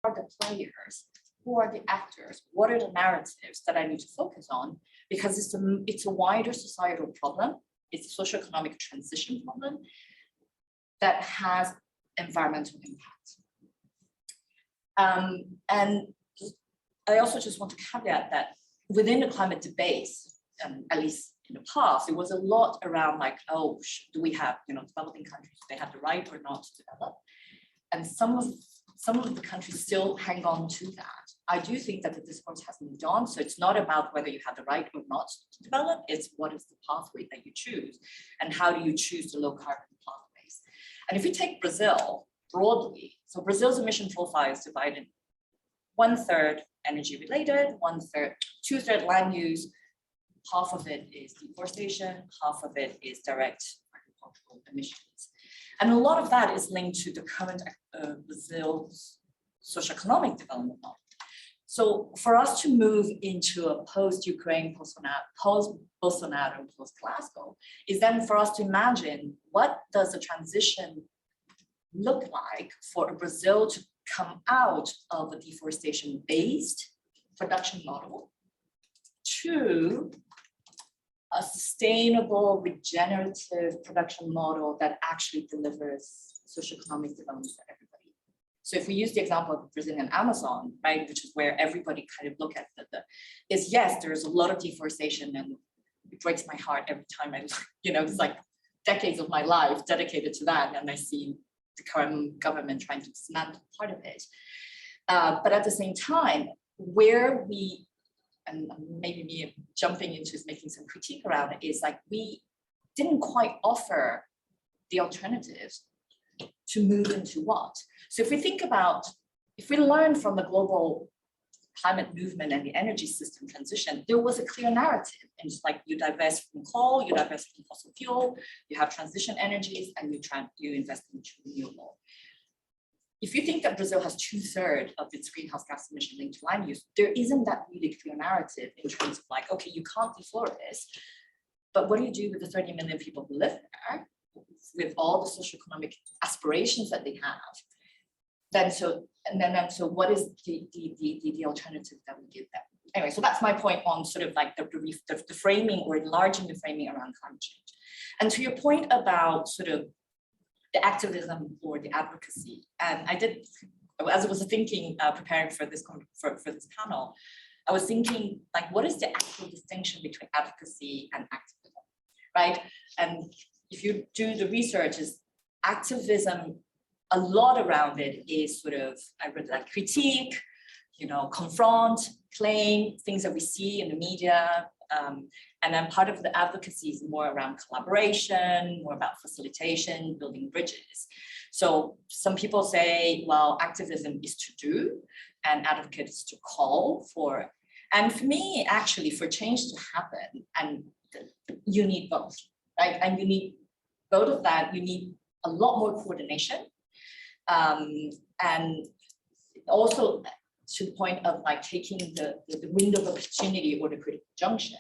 are the players? Who are the actors? What are the narratives that I need to focus on? Because it's a wider societal problem. It's a socioeconomic transition problem that has environmental impact. And I also just want to caveat that within the climate debate, at least in the past, it was a lot around like, oh, do we have, developing countries, do they have the right or not to develop? And some of the countries still hang on to that. I do think that the discourse has moved on. So it's not about whether you have the right or not to develop, it's what is the pathway that you choose and how do you choose the low carbon pathways. And if we take Brazil broadly, so Brazil's emission profile is divided 1/3 energy related, 2/3 land use, half of it is deforestation, half of it is direct agricultural emissions. And a lot of that is linked to the current Brazil's socioeconomic development model. So for us to move into a post-Ukraine, post-Bolsonaro, post-Glasgow, is then for us to imagine what does the transition look like for Brazil to come out of a deforestation-based production model to a sustainable, regenerative production model that actually delivers socioeconomic development for everybody. So if we use the example of Brazilian Amazon, right, which is where everybody kind of look at yes, there's a lot of deforestation and it breaks my heart every time I, it's like decades of my life dedicated to that. And I see the current government trying to dismantle part of it. But at the same time, where we, and maybe me jumping into making some critique around it, is like we didn't quite offer the alternatives to move into what. So if we think about, if we learn from the global climate movement and the energy system transition, there was a clear narrative. And it's like you divest from coal, you divest from fossil fuel, you have transition energies, and you invest into renewable. If you think that Brazil has 2/3 of its greenhouse gas emission linked to land use, there isn't that really clear narrative in terms of like, okay, you can't deflorest, but what do you do with the 30 million people who live there, with all the socioeconomic aspirations that they have? So what is the alternative that we give them? Anyway, so that's my point on sort of like the framing or enlarging the framing around climate change. And to your point about sort of the activism or the advocacy, and I did, as I was thinking, preparing for this panel, I was thinking like, what is the actual distinction between advocacy and activism, right? And if you do the research, is activism, a lot around it is sort of, I read like critique, confront, claim, things that we see in the media. And then part of the advocacy is more around collaboration, more about facilitation, building bridges. So some people say, well, activism is to do and advocate is to call for. And for me, actually, for change to happen, and you need both, right? And you need both of that. You need a lot more coordination. And also to the point of like taking the window of opportunity or the critical junction,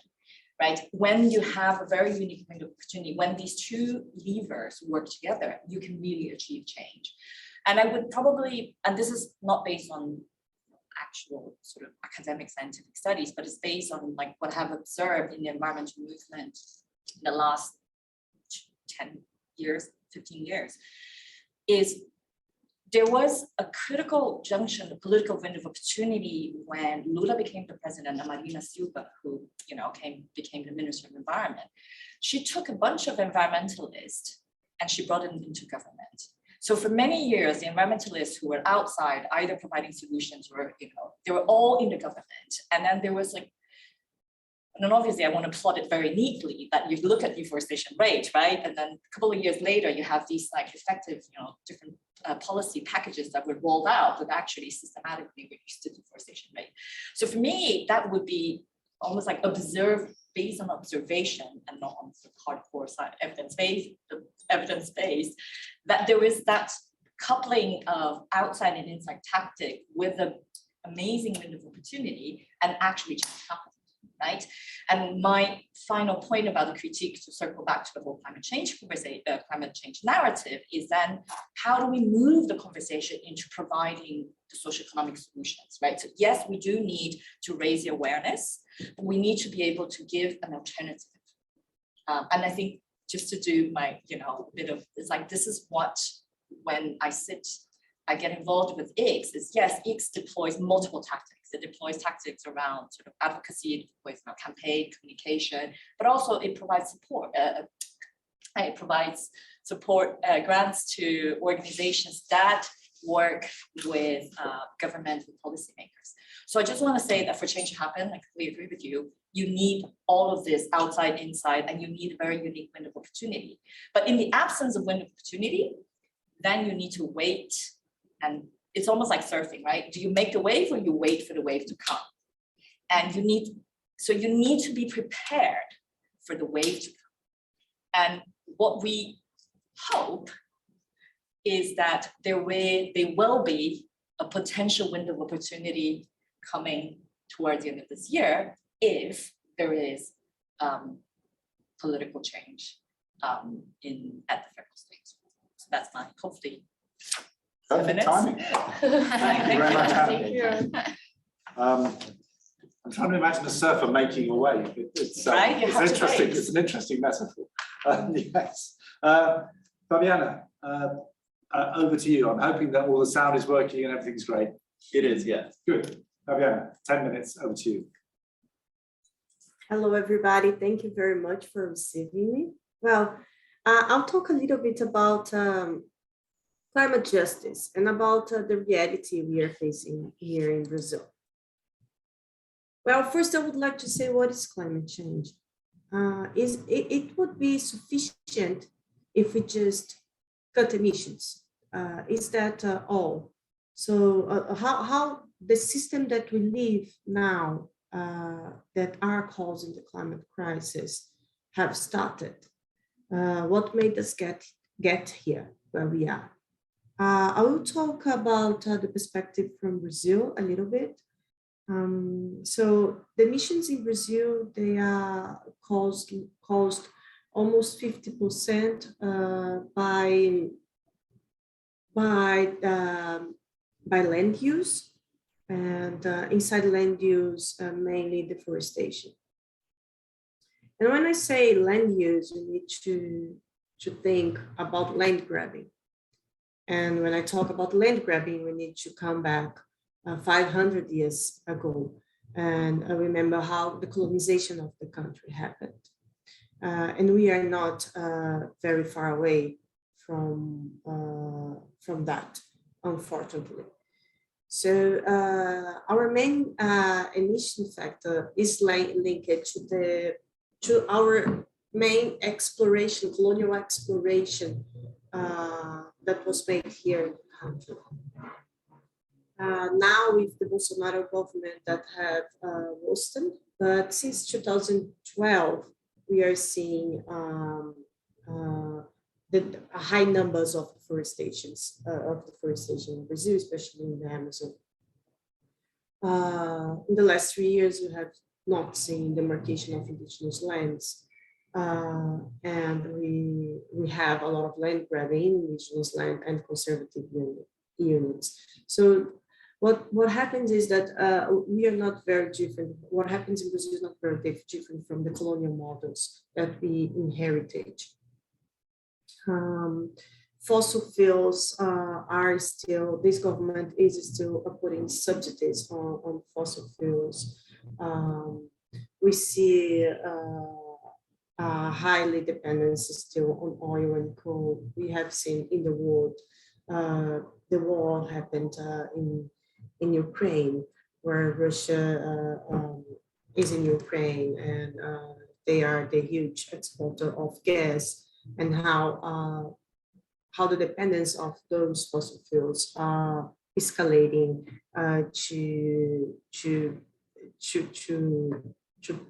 right? When you have a very unique window of opportunity, when these two levers work together, you can really achieve change. And I would probably, and this is not based on actual sort of academic scientific studies, but it's based on like what I have observed in the environmental movement in the last 10 years, 15 years, is there was a critical junction, a political window of opportunity when Lula became the president and Marina Silva, who became the Minister of Environment. She took a bunch of environmentalists and she brought them into government. So for many years, the environmentalists who were outside, either providing solutions or, they were all in the government. And then there was like, and then obviously I want to plot it very neatly that you look at deforestation rate, right? And then a couple of years later, you have these like effective, different policy packages that were rolled out that actually systematically reduced the deforestation rate. So for me, that would be almost like based on observation and not on the hardcore side, evidence-based, that there is that coupling of outside and inside tactic with an amazing window of opportunity and actually change happens. right? And my final point about the critique, to circle back to the whole climate change narrative, is then how do we move the conversation into providing the socio-economic solutions, right? So yes, we do need to raise the awareness, but we need to be able to give an alternative. And I think just to do my, bit of, it's like, this is what, when I get involved with ICS, is yes, ICS deploys multiple tactics. It deploys tactics around sort of advocacy, it deploys campaign, communication, but also it provides support. Grants to organizations that work with government and policymakers. So I just want to say that for change to happen, I completely agree with you. You need all of this outside, inside, and you need a very unique window of opportunity. But in the absence of window of opportunity, then you need to wait. And it's almost like surfing, right? Do you make the wave or you wait for the wave to come? And you need to be prepared for the wave to come. And what we hope is that there will be a potential window of opportunity coming towards the end of this year if there is political change at the federal state. So that's my, hopefully, perfect timing. Thank you very much. Thank you. I'm trying to imagine a surfer making a wave. It's interesting. It's an interesting metaphor. Yes. Fabiana, over to you. I'm hoping that all the sound is working and everything's great. It is, yes. Good. Fabiana, 10 minutes, over to you. Hello, everybody. Thank you very much for receiving me. Well, I'll talk a little bit about climate justice and about the reality we are facing here in Brazil. Well, first, I would like to say, what is climate change? It would be sufficient if we just cut emissions. Is that all? So how the system that we live now that are causing the climate crisis have started? What made us get here where we are? I will talk about the perspective from Brazil a little bit. So the emissions in Brazil, they are caused almost 50% by land use, and inside land use, mainly deforestation. And when I say land use, you need to think about land grabbing. And when I talk about land grabbing, we need to come back 500 years ago and remember how the colonization of the country happened. And we are not very far away from that, unfortunately. So our main emission factor is linked to our main exploration, colonial exploration that was made here in the country. Now with the Bolsonaro government that have worsened, but since 2012, we are seeing the high numbers of deforestation in Brazil, especially in the Amazon. In the last 3 years, we have not seen demarcation of indigenous lands. And we have a lot of land grabbing in indigenous land and conservative units. So what happens is that we are not very different. What happens in Brazil is not very different from the colonial models that we inherited. Fossil fuels are still, this government is still putting subsidies on fossil fuels. We see highly dependency still on oil and coal. We have seen in the world, the war happened in Ukraine, where Russia is in Ukraine, and they are the huge exporter of gas, and how the dependence of those fossil fuels are escalating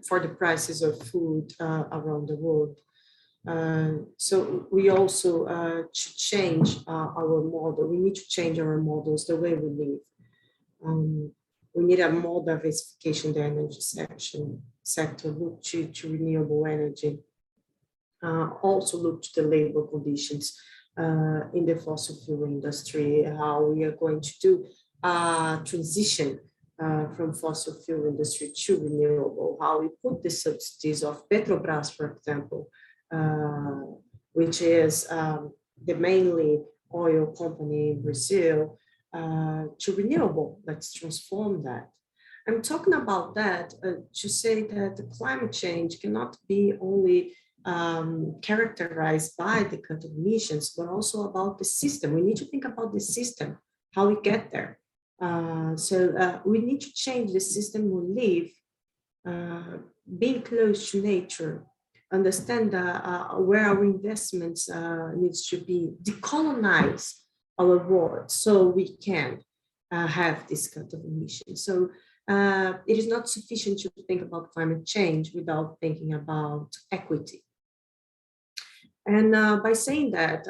for the prices of food around the world. So we also change our model. We need to change our models, the way we live. We need a more diversification in the energy sector look to renewable energy, also look to the labor conditions in the fossil fuel industry, how we are going to do transition from fossil fuel industry to renewable, how we put the subsidies of Petrobras, for example, which is the mainly oil company in Brazil, to renewable. Let's transform that. I'm talking about that to say that the climate change cannot be only characterized by the cut of emissions, but also about the system. We need to think about the system, how we get there. So we need to change the system we live, being close to nature, understand where our investments needs to be, decolonize our world so we can have this kind of emissions. So it is not sufficient to think about climate change without thinking about equity. And by saying that,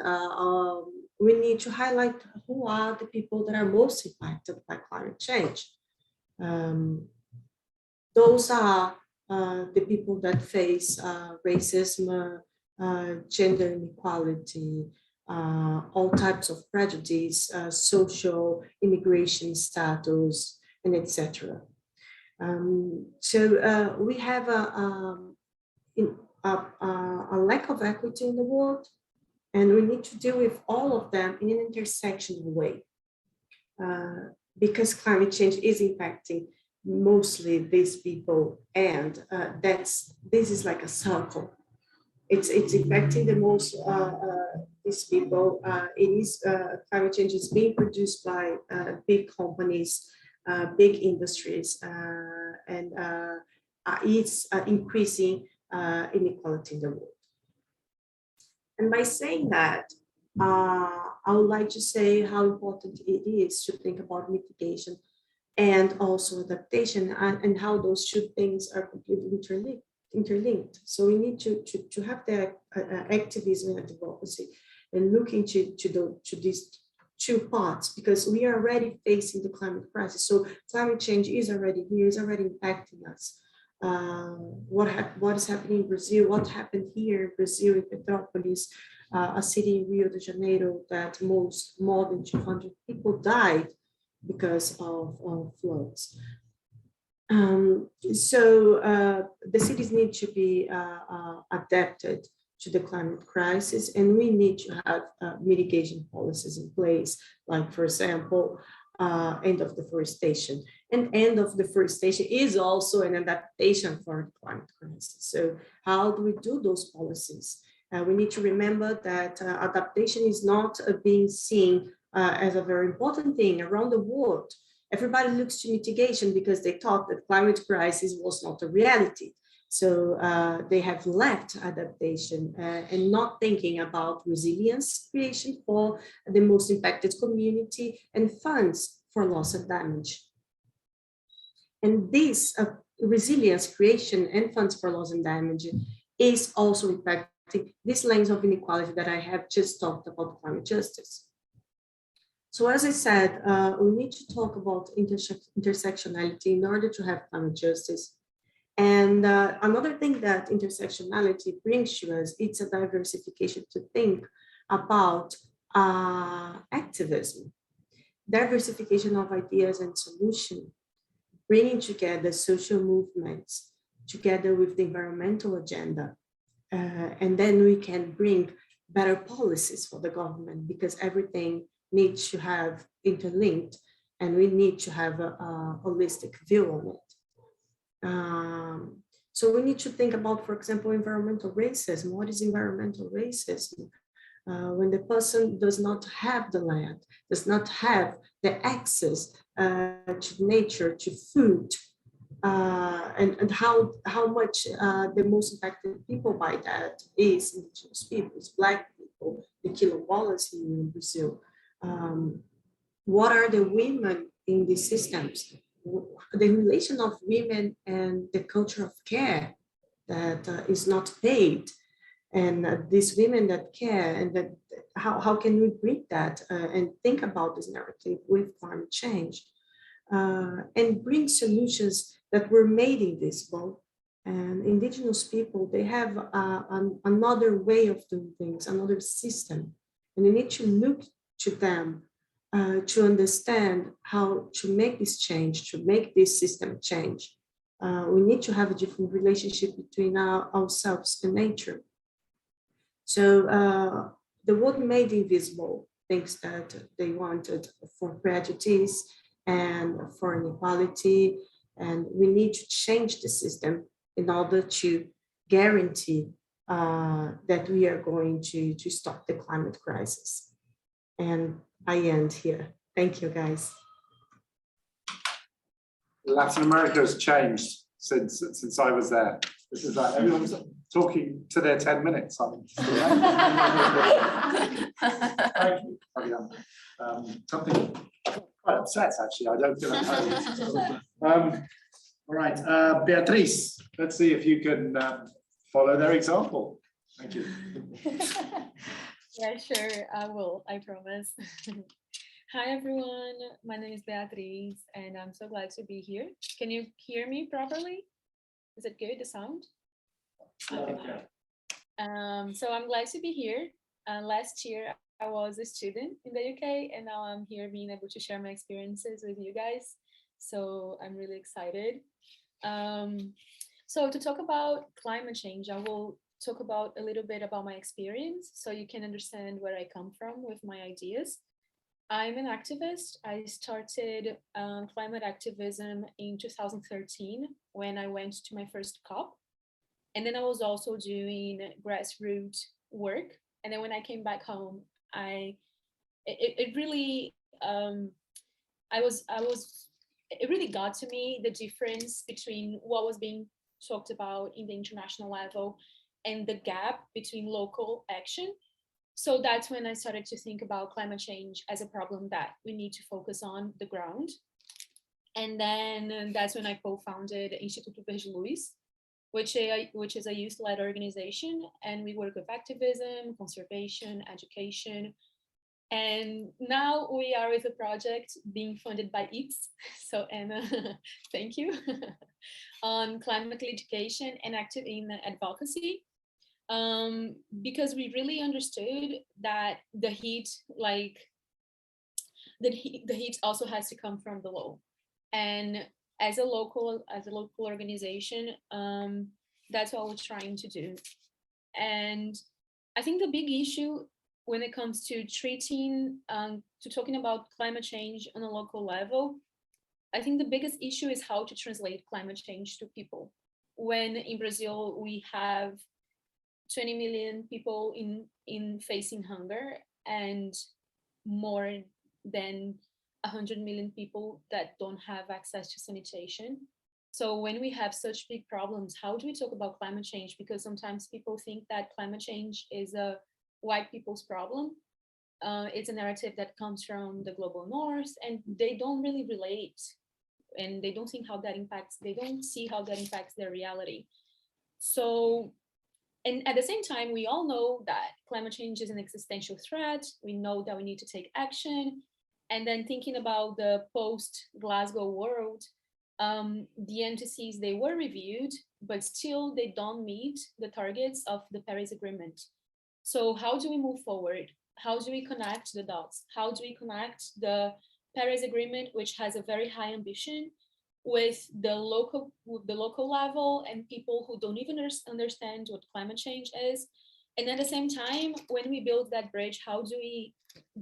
we need to highlight who are the people that are most impacted by climate change. Those are the people that face racism, gender inequality, all types of prejudice, social immigration status, and etc. So we have a lack of equity in the world, and we need to deal with all of them in an intersectional way, because climate change is impacting mostly these people, and this is like a circle. It's impacting the most these people. It is climate change is being produced by big companies, big industries, and it's increasing inequality in the world. And by saying that, I would like to say how important it is to think about mitigation and also adaptation, and how those two things are completely interlinked. So we need to have the activism and advocacy and look into these two parts, because we are already facing the climate crisis. So climate change is already here, is already impacting us. What is happening in Brazil, what happened here in Brazil, in Petrópolis, a city in Rio de Janeiro that more than 200 people died because of floods. So the cities need to be adapted to the climate crisis, and we need to have mitigation policies in place, like, for example, end of deforestation. And end of deforestation is also an adaptation for the climate crisis. So how do we do those policies? We need to remember that adaptation is not being seen as a very important thing around the world. Everybody looks to mitigation because they thought that climate crisis was not a reality. So they have left adaptation and not thinking about resilience creation for the most impacted community and funds for loss and damage. And this resilience creation and funds for loss and damage is also impacting this lens of inequality that I have just talked about, climate justice. So as I said, we need to talk about intersectionality in order to have climate justice. And another thing that intersectionality brings to us, it's a diversification to think about activism, diversification of ideas and solutions, bringing together social movements together with the environmental agenda. And then we can bring better policies for the government, because everything needs to have interlinked, and we need to have a holistic view on it. So we need to think about, for example, environmental racism. What is environmental racism? When the person does not have the land, does not have the access to nature, to food, and how much the most impacted people by that is indigenous people, it's Black people, the quilombolas here in Brazil. What are the women in these systems? The relation of women and the culture of care that is not paid, and these women that care, and that how can we bring that and think about this narrative with climate change, and bring solutions that were made invisible And indigenous people, they have another way of doing things, another system. And you need to look to them to understand how to make this change, to make this system change. We need to have a different relationship between ourselves and nature. So the world made invisible things that they wanted for prejudice and for inequality, and we need to change the system in order to guarantee that we are going to stop the climate crisis. And I end here. Thank you, guys. Latin America has changed since I was there. This is like everyone's talking to their 10 minutes. Thank you, Fabiana. Something quite upset, actually. I don't feel at home. All right, Beatriz, let's see if you can follow their example. Thank you. Yeah, sure, I will, I promise. Hi, everyone. My name is Beatriz, and I'm so glad to be here. Can you hear me properly? Is it good, the sound? Okay. So I'm glad to be here. Last year, I was a student in the UK, and now I'm here being able to share my experiences with you guys. So I'm really excited. So to talk about climate change, I will talk about a little bit about my experience so you can understand where I come from with my ideas. I'm an activist. I started climate activism in 2013 when I went to my first COP. And then I was also doing grassroots work. And then when I came back home, it really got to me the difference between what was being talked about in the international level and the gap between local action. So that's when I started to think about climate change as a problem that we need to focus on the ground. And then that's when I co-founded Instituto Verdeluz, which is a youth-led organization, and we work with activism, conservation, education. And now we are with a project being funded by IPS, so Anna, thank you, on climate education and active in advocacy. Because we really understood that the heat also has to come from below. And as a local organization, that's what we're trying to do. And I think the big issue when it comes to talking about climate change on a local level, I think the biggest issue is how to translate climate change to people. When in Brazil, we have 20 million people in facing hunger and more than 100 million people that don't have access to sanitation. So when we have such big problems, how do we talk about climate change? Because sometimes people think that climate change is a white people's problem. It's a narrative that comes from the global north, and they don't really relate, and they don't think how that impacts, they don't see how that impacts their reality. So, and at the same time, we all know that climate change is an existential threat. We know that we need to take action. And then thinking about the post-Glasgow world, the entities, they were reviewed, but still they don't meet the targets of the Paris Agreement. So how do we move forward? How do we connect the dots? How do we connect the Paris Agreement, which has a very high ambition, with the local level and people who don't even understand what climate change is? And at the same time, when we build that bridge, how do we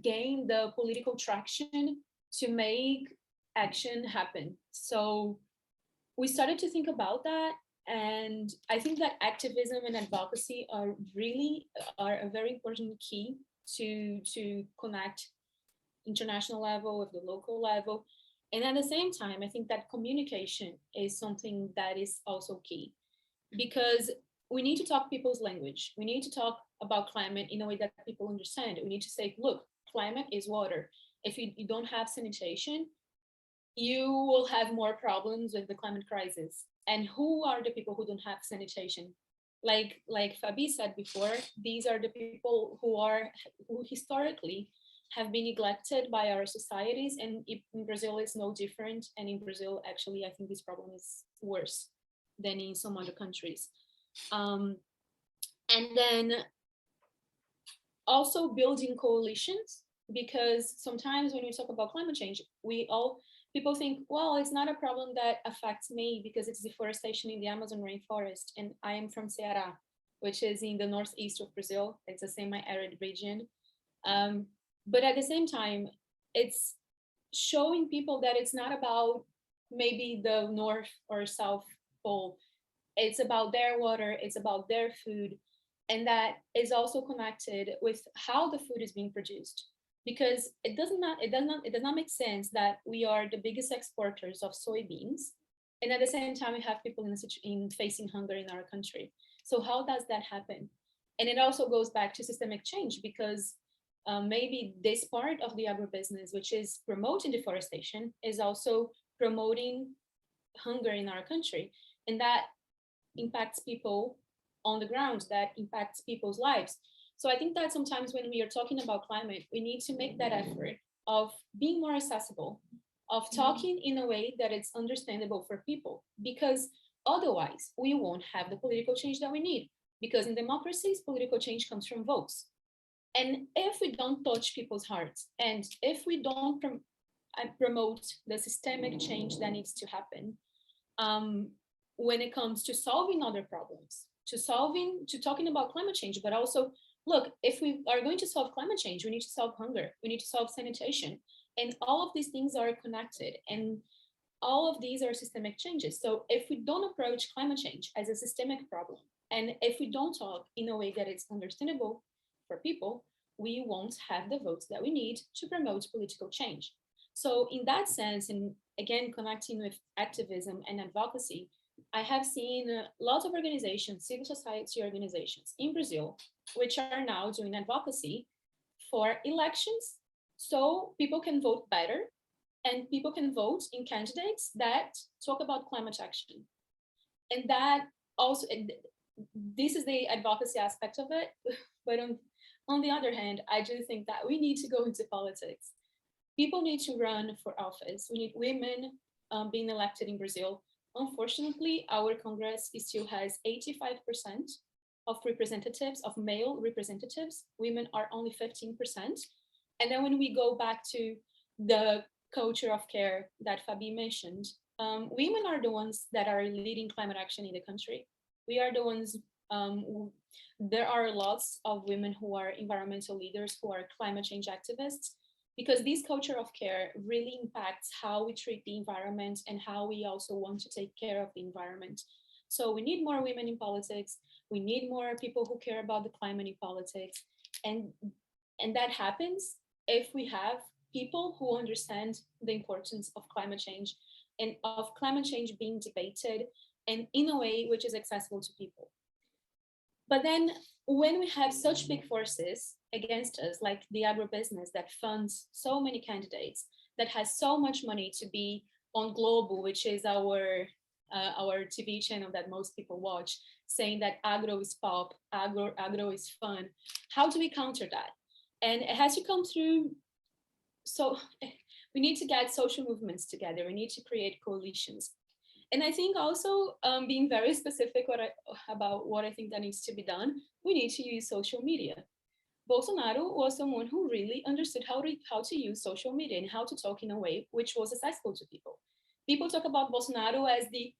gain the political traction to make action happen? So we started to think about that. And I think that activism and advocacy are a very important key to connect international level with the local level. And at the same time, I think that communication is something that is also key, because we need to talk people's language. We need to talk about climate in a way that people understand. We need to say, look, climate is water. If you don't have sanitation, you will have more problems with the climate crisis. And who are the people who don't have sanitation? Like Fabi said before, these are the people who historically have been neglected by our societies, and in Brazil it's no different. And in Brazil, actually, I think this problem is worse. than in some other countries. And then also building coalitions, because sometimes when we talk about climate change, people think, well, it's not a problem that affects me because it's deforestation in the Amazon rainforest. And I am from Ceará, which is in the northeast of Brazil. It's a semi-arid region. But at the same time, it's showing people that it's not about maybe the North or South Pole. It's about their water, it's about their food. And that is also connected with how the food is being produced. Because it does not make sense that we are the biggest exporters of soybeans, and at the same time we have people facing hunger in our country. So how does that happen? And it also goes back to systemic change, because maybe this part of the agribusiness, which is promoting deforestation, is also promoting hunger in our country, and that impacts people on the ground, that impacts people's lives. So I think that sometimes when we are talking about climate, we need to make that effort of being more accessible, of talking in a way that it's understandable for people, because otherwise we won't have the political change that we need. Because in democracies, political change comes from votes. And if we don't touch people's hearts, and if we don't promote the systemic change that needs to happen, when it comes to solving other problems, to talking about climate change, but also, look, if we are going to solve climate change, we need to solve hunger, we need to solve sanitation, and all of these things are connected, and all of these are systemic changes. So if we don't approach climate change as a systemic problem, and if we don't talk in a way that it's understandable for people, we won't have the votes that we need to promote political change. So in that sense, and again, connecting with activism and advocacy, I have seen lots of organizations, civil society organizations in Brazil, which are now doing advocacy for elections, so people can vote better and people can vote in candidates that talk about climate action. And that also, this is the advocacy aspect of it, but on the other hand, I do think that we need to go into politics. People need to run for office. We need women being elected in Brazil. Unfortunately, our Congress still has 85% of representatives, of male representatives. Women are only 15%. And then when we go back to the culture of care that Fabi mentioned, women are the ones that are leading climate action in the country. We are the ones, there are lots of women who are environmental leaders, who are climate change activists, because this culture of care really impacts how we treat the environment and how we also want to take care of the environment. So we need more women in politics. We need more people who care about the climate in politics. And that happens if we have people who understand the importance of climate change and of climate change being debated and in a way which is accessible to people. But then when we have such big forces against us, like the agribusiness that funds so many candidates, that has so much money to be on Globo, which is our TV channel that most people watch, saying that agro is pop, agro is fun. How do we counter that? And it has to come through. So we need to get social movements together. We need to create coalitions. And I think also being very specific about what I think that needs to be done, we need to use social media. Bolsonaro was someone who really understood how to use social media and how to talk in a way which was accessible to people. People talk about Bolsonaro as the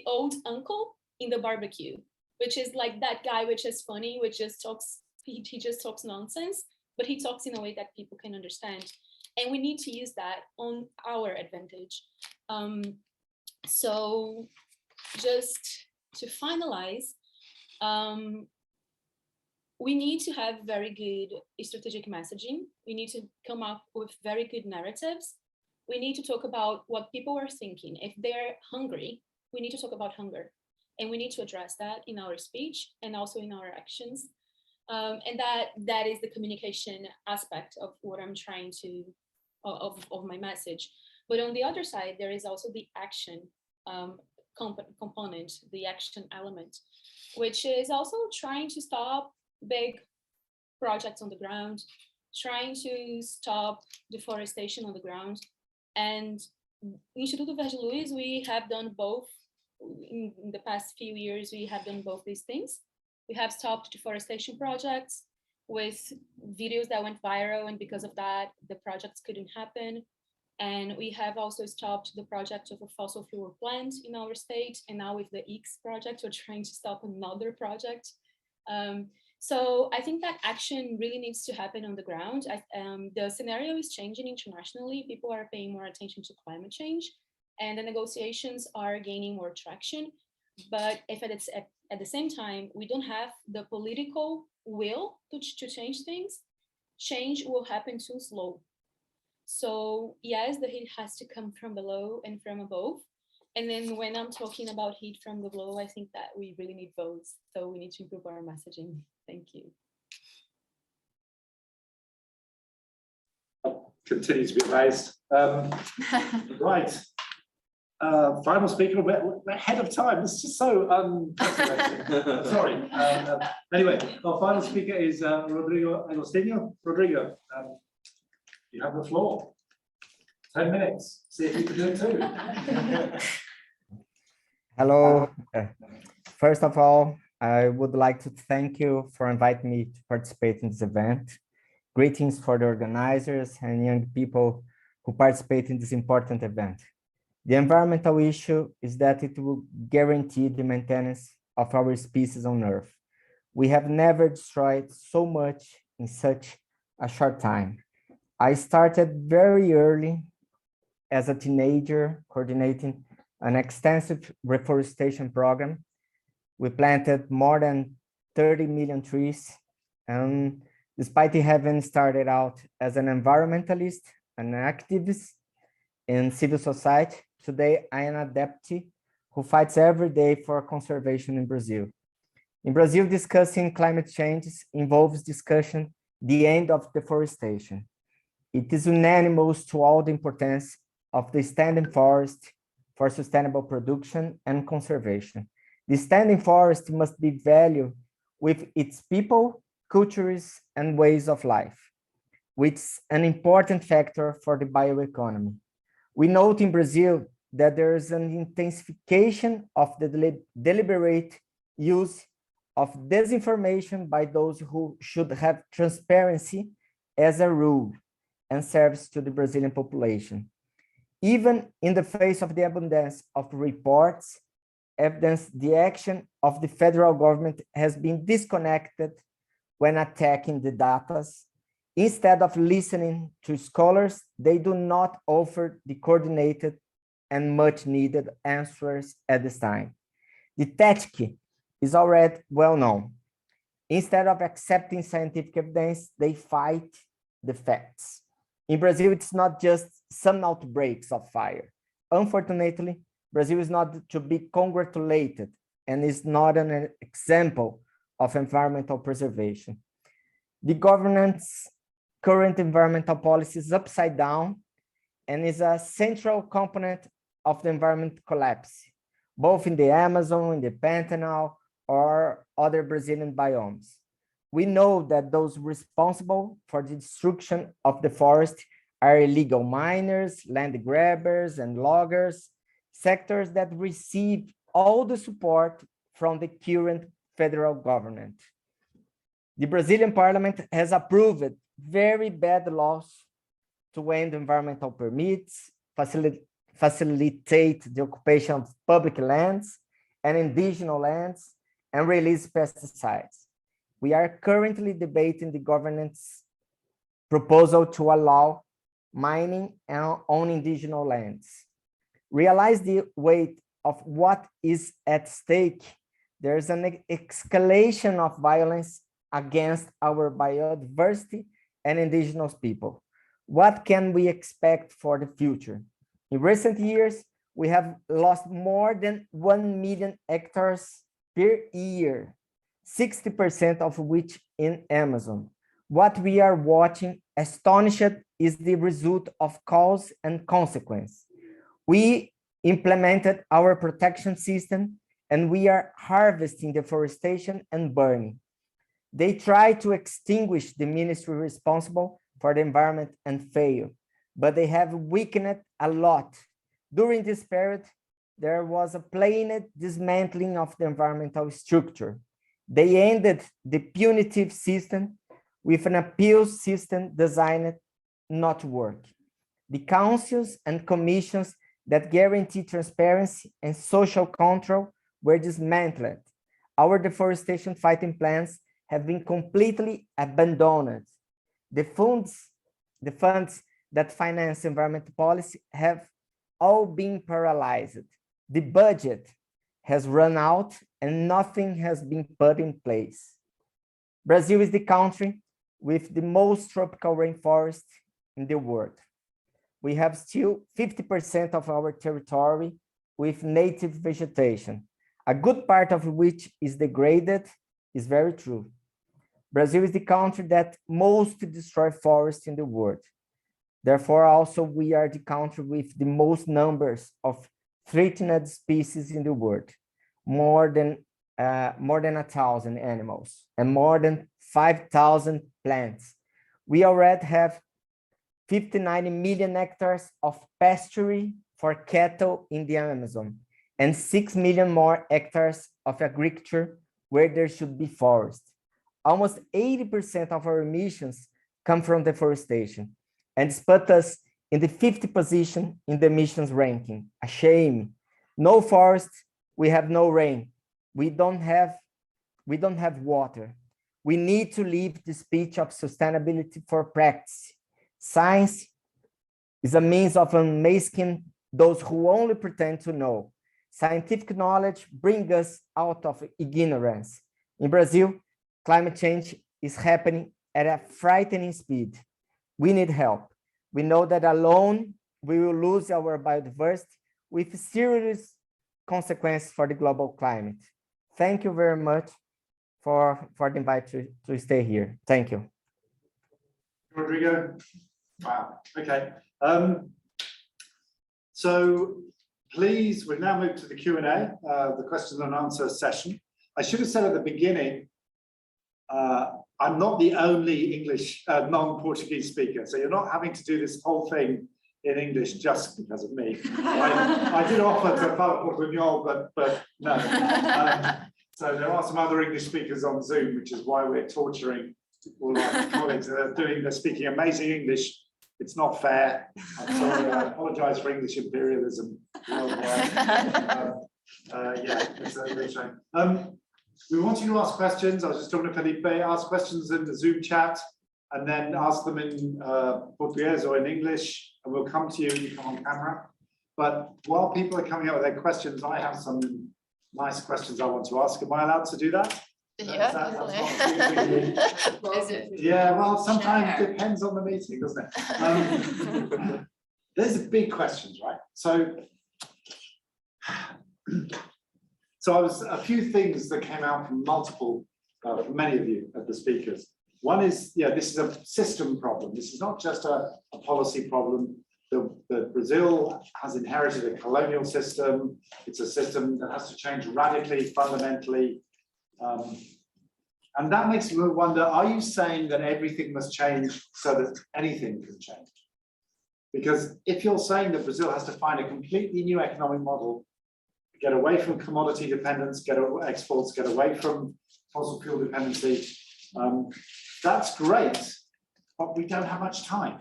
old uncle in the barbecue, which is like that guy which is funny, which just talks, he just talks nonsense, but he talks in a way that people can understand. And we need to use that on our advantage. So just to finalize, we need to have very good strategic messaging. We need to come up with very good narratives. We need to talk about what people are thinking. If they're hungry, we need to talk about hunger. And we need to address that in our speech and also in our actions. And that is the communication aspect of what I'm trying to, of my message. But on the other side, there is also the action component, the action element, which is also trying to stop big projects on the ground, trying to stop deforestation on the ground. And Instituto Verdeluz, we have done both in the past few years, we have done both these things. We have stopped deforestation projects with videos that went viral, and because of that, the projects couldn't happen. And we have also stopped the project of a fossil fuel plant in our state. And now with the X project, we're trying to stop another project. So I think that action really needs to happen on the ground. The scenario is changing internationally. People are paying more attention to climate change, and the negotiations are gaining more traction. But if at the same time, we don't have the political will to change things, change will happen too slow. So yes, the heat has to come from below and from above. And then when I'm talking about heat from the below, I think that we really need votes. So we need to improve our messaging. Thank you. Continue to be amazed. Right. Final speaker, we're ahead of time. This is just so unprecedented. Sorry. Anyway, our final speaker is Rodrigo Agostinho. Rodrigo, you have the floor. 10 minutes. See if you can do it too. Hello. First of all, I would like to thank you for inviting me to participate in this event. Greetings for the organizers and young people who participate in this important event. The environmental issue is that it will guarantee the maintenance of our species on Earth. We have never destroyed so much in such a short time. I started very early as a teenager coordinating an extensive reforestation program. We planted more than 30 million trees, and despite having started out as an environmentalist, an activist in civil society, today I am a deputy who fights every day for conservation in Brazil. In Brazil, discussing climate change involves discussion the end of deforestation. It is unanimous to all the importance of the standing forest for sustainable production and conservation. The standing forest must be valued with its people, cultures, and ways of life, which is an important factor for the bioeconomy. We note in Brazil that there is an intensification of the deliberate use of disinformation by those who should have transparency as a rule and service to the Brazilian population. Even in the face of the abundance of reports, evidence the action of the federal government has been disconnected when attacking the data. Instead of listening to scholars, they do not offer the coordinated and much needed answers at this time. The tactic is already well known. Instead of accepting scientific evidence, they fight the facts. In Brazil, it's not just some outbreaks of fire. Unfortunately, Brazil is not to be congratulated and is not an example of environmental preservation. The government's current environmental policy is upside down and is a central component of the environment collapse, both in the Amazon, in the Pantanal, or other Brazilian biomes. We know that those responsible for the destruction of the forest are illegal miners, land grabbers, and loggers, sectors that receive all the support from the current federal government. The Brazilian parliament has approved very bad laws to end environmental permits, facilitate the occupation of public lands and indigenous lands, and release pesticides. We are currently debating the government's proposal to allow mining on indigenous lands. Realize the weight of what is at stake. There's an escalation of violence against our biodiversity and indigenous people. What can we expect for the future? In recent years, we have lost more than 1 million hectares per year, 60% of which in Amazon. What we are watching astonished is the result of cause and consequence. We implemented our protection system and we are harvesting deforestation and burning. They try to extinguish the ministry responsible for the environment and fail, but they have weakened a lot. During this period, there was a planned dismantling of the environmental structure. They ended the punitive system with an appeals system designed not to work. The councils and commissions that guarantee transparency and social control were dismantled. Our deforestation fighting plans have been completely abandoned. The funds that finance environmental policy have all been paralyzed. The budget has run out and nothing has been put in place. Brazil is the country with the most tropical rainforest in the world. We have still 50% of our territory with native vegetation, a good part of which is degraded, is very true. Brazil is the country that most destroy forests in the world. Therefore, also we are the country with the most numbers of threatened species in the world, more than 1,000 animals and more than 5,000 plants. We already have 59 million hectares of pasture for cattle in the Amazon and 6 million more hectares of agriculture where there should be forest. Almost 80% of our emissions come from deforestation, and it's put us in the 50th position in the emissions ranking. A shame. No forest, we have no rain. We don't have water. We need to leave the speech of sustainability for practice. Science is a means of unmasking those who only pretend to know. Scientific knowledge brings us out of ignorance. In Brazil, climate change is happening at a frightening speed. We need help. We know that alone we will lose our biodiversity with serious consequences for the global climate. Thank you very much for the invite to stay here. Thank you. Rodrigo. Wow. Okay. So please, we've now moved to the Q&A, the question and answer session. I should have said at the beginning, I'm not the only English non-Portuguese speaker, so you're not having to do this whole thing in English just because of me. I did offer to fala Portuguese, but no. So there are some other English speakers on Zoom, which is why we're torturing all our colleagues that are speaking amazing English. It's not fair. I'm sorry. I apologise for English imperialism worldwide. Yeah, it's a real shame. We want you to ask questions. I was just talking to Felipe. Ask questions in the Zoom chat, and then ask them in Portuguese or in English, and we'll come to you. You come on camera. But while people are coming up with their questions, I have some nice questions I want to ask. Am I allowed to do that? Yeah, yeah, well, sometimes it depends on the meeting, doesn't it? There's big questions, right? So I was a few things that came out from from many of you at the speakers. One is, yeah, this is a system problem. This is not just a policy problem. Brazil has inherited a colonial system. It's a system that has to change radically, fundamentally. And that makes me wonder, are you saying that everything must change so that anything can change? Because if you're saying that Brazil has to find a completely new economic model, get away from commodity dependence, get away from fossil fuel dependency, that's great, but we don't have much time.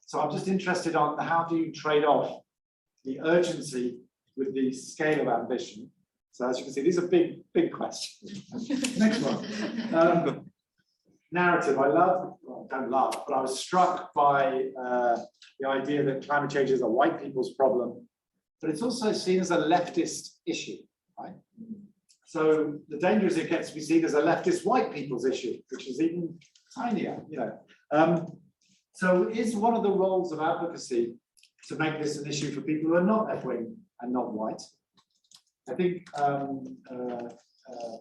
So I'm just interested on how do you trade off the urgency with the scale of ambition. So as you can see, these are big questions. Next one. Narrative. I don't love, but I was struck by the idea that climate change is a white people's problem, but it's also seen as a leftist issue, right? So the danger is it gets to be seen as a leftist white people's issue, which is even tinier, you know. So is one of the roles of advocacy to make this an issue for people who are not left-wing and not white? I think,